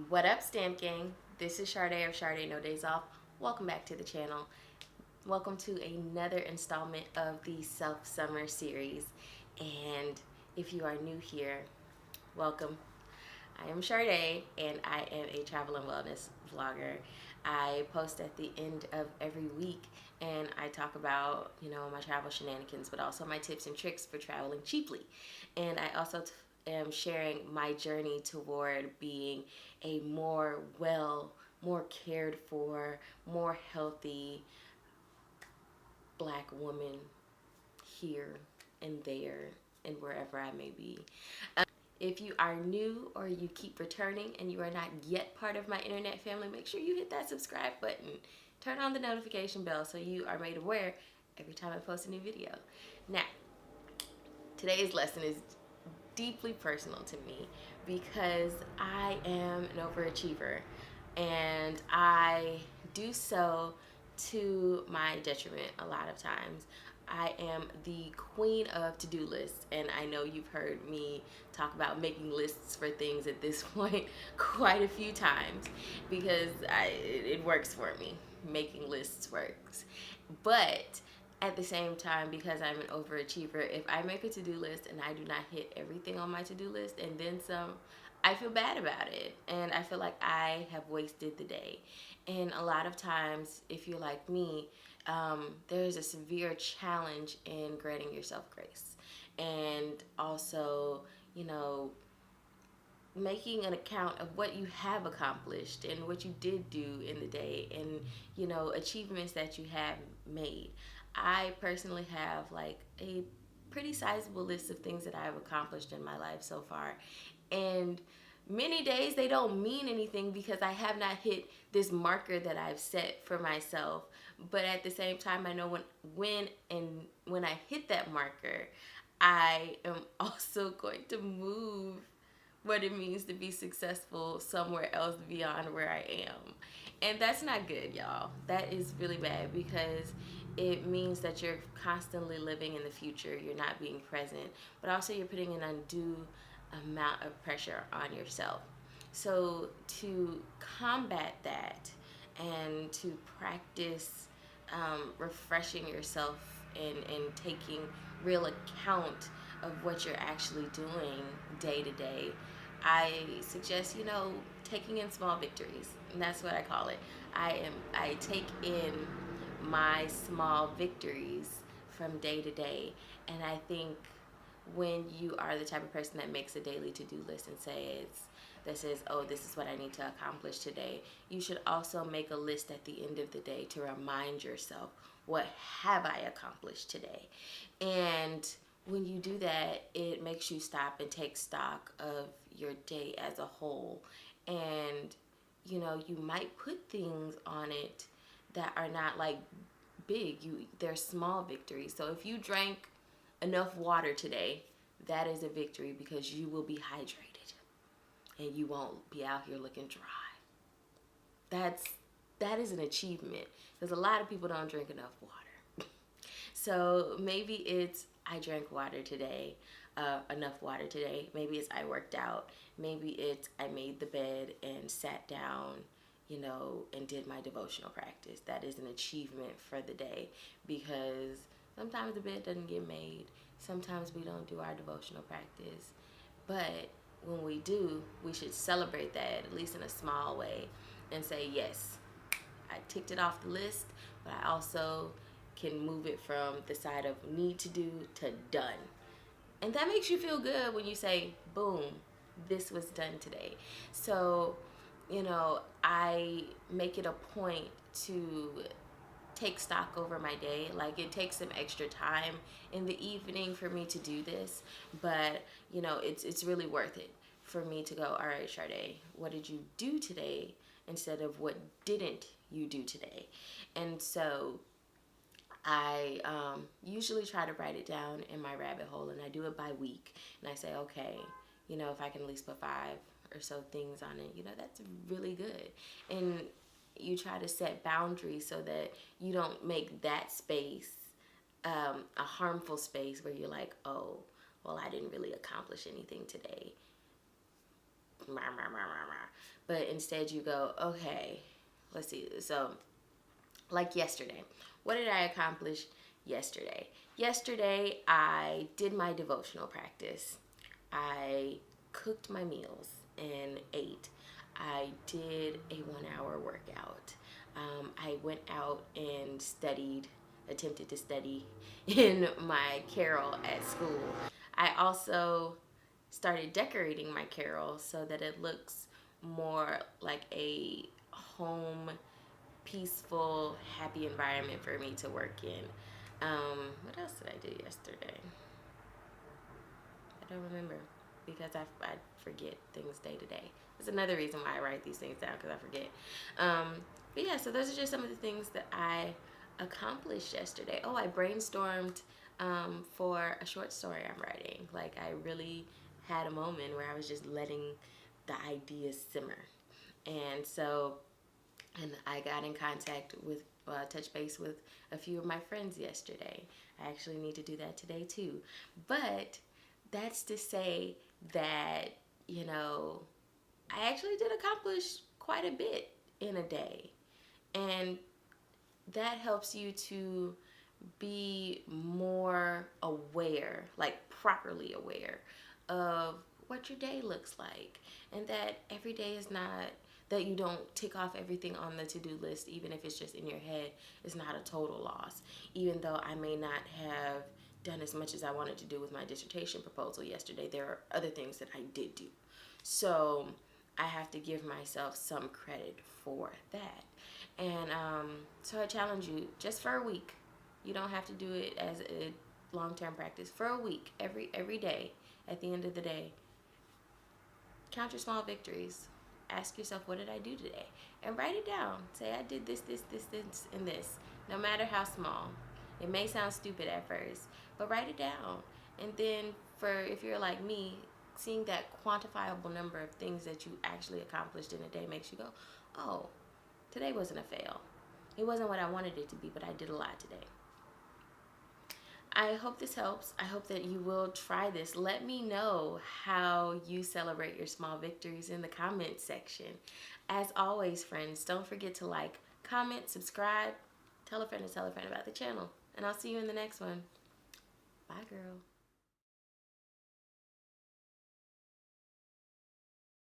What up, Stamp Gang? This is Sade of Shardenodyzoff. Welcome back to the channel. Welcome to another installment of the Self Summer series. And if you are new here, welcome. I am Sade, and I am a travel and wellness vlogger. I post at the end of every week, and I talk about, my travel shenanigans, but also my tips and tricks for traveling cheaply. And I also am sharing my journey toward being a more more cared for, more healthy Black woman here and there and wherever I may be. If you are new or you keep returning and you are not yet part of my internet family, make sure you hit that subscribe button. Turn on the notification bell so you are made aware every time I post a new video. Now, today's lesson is deeply personal to me because I am an overachiever and I do so to my detriment a lot of times. I am the queen of to-do lists, and I know you've heard me talk about making lists for things at this point quite a few times because it works for me. Making lists works. But at the same time, because I'm an overachiever, if I make a to-do list and I do not hit everything on my to-do list and then some, I feel bad about it, and I feel like I have wasted the day. And a lot of times, if you're like me, there's a severe challenge in granting yourself grace, and also, making an account of what you have accomplished and what you did do in the day, and achievements that you have made. I personally have like a pretty sizable list of things that I've accomplished in my life so far, and many days they don't mean anything because I have not hit this marker that I've set for myself. But at the same time, I know when I hit that marker, I am also going to move what it means to be successful somewhere else beyond where I am. And that's not good, y'all. That is really bad because it means that you're constantly living in the future. You're not being present, but also you're putting an undue amount of pressure on yourself. So to combat that and to practice refreshing yourself and taking real account of what you're actually doing day to day, I suggest, taking in small victories. And that's what I call it. I take in my small victories from day to day. And I think when you are the type of person that makes a daily to-do list and says, oh, this is what I need to accomplish today, you should also make a list at the end of the day to remind yourself, what have I accomplished today? And when you do that, it makes you stop and take stock of your day as a whole. And you might put things on it that are not like big. They're small victories. So if you drank enough water today, that is a victory because you will be hydrated and you won't be out here looking dry. That is an achievement because a lot of people don't drink enough water. So maybe it's I drank water today, enough water today. Maybe it's I worked out. Maybe it's I made the bed and sat down, and did my devotional practice. That is an achievement for the day because sometimes the bed doesn't get made. Sometimes we don't do our devotional practice. But when we do, we should celebrate that, at least in a small way, and say, yes, I ticked it off the list, but I also can move it from the side of need to do to done. And that makes you feel good when you say, boom, this was done today. So, I make it a point to take stock over my day. Like, it takes some extra time in the evening for me to do this, but it's really worth it for me to go, all right, Sade, what did you do today instead of what didn't you do today? And so I usually try to write it down in my rabbit hole, and I do it by week. And I say, okay, if I can at least put 5 or so things on it, that's really good. And you try to set boundaries so that you don't make that space a harmful space where you're like, oh, well, I didn't really accomplish anything today. rah, rah, rah, rah, rah. But instead you go, okay, let's see. So, like yesterday, what did I accomplish yesterday? Yesterday, I did my devotional practice. I cooked my meals and ate. I did a 1 hour workout. I went out and studied, attempted to study in my carrel at school. I also started decorating my carrel so that it looks more like a home, peaceful, happy environment for me to work in. What else did I do yesterday? I don't remember because I forget things day to day. That's another reason why I write these things down, because I forget. But yeah, so those are just some of the things that I accomplished yesterday. Oh, I brainstormed for a short story I'm writing. Like, I really had a moment where I was just letting the ideas simmer. And so, and I got in contact with, touch base with a few of my friends yesterday. I actually need to do that today too. But that's to say that, you know, I actually did accomplish quite a bit in a day. And that helps you to be more aware, like properly aware of what your day looks like. And that every day is not, that you don't tick off everything on the to-do list, even if it's just in your head, is not a total loss. Even though I may not have done as much as I wanted to do with my dissertation proposal yesterday, there are other things that I did do. So I have to give myself some credit for that. And so I challenge you, just for a week. You don't have to do it as a long-term practice. For a week, every day, at the end of the day, count your small victories. Ask yourself, what did I do today? And write it down. Say, I did this, and this. No matter how small. It may sound stupid at first, but write it down. And then, if you're like me, seeing that quantifiable number of things that you actually accomplished in a day makes you go, oh, today wasn't a fail. It wasn't what I wanted it to be, but I did a lot today. I hope this helps. I hope that you will try this. Let me know how you celebrate your small victories in the comments section. As always, friends, don't forget to like, comment, subscribe, tell a friend to tell a friend about the channel. And I'll see you in the next one. Bye, girl.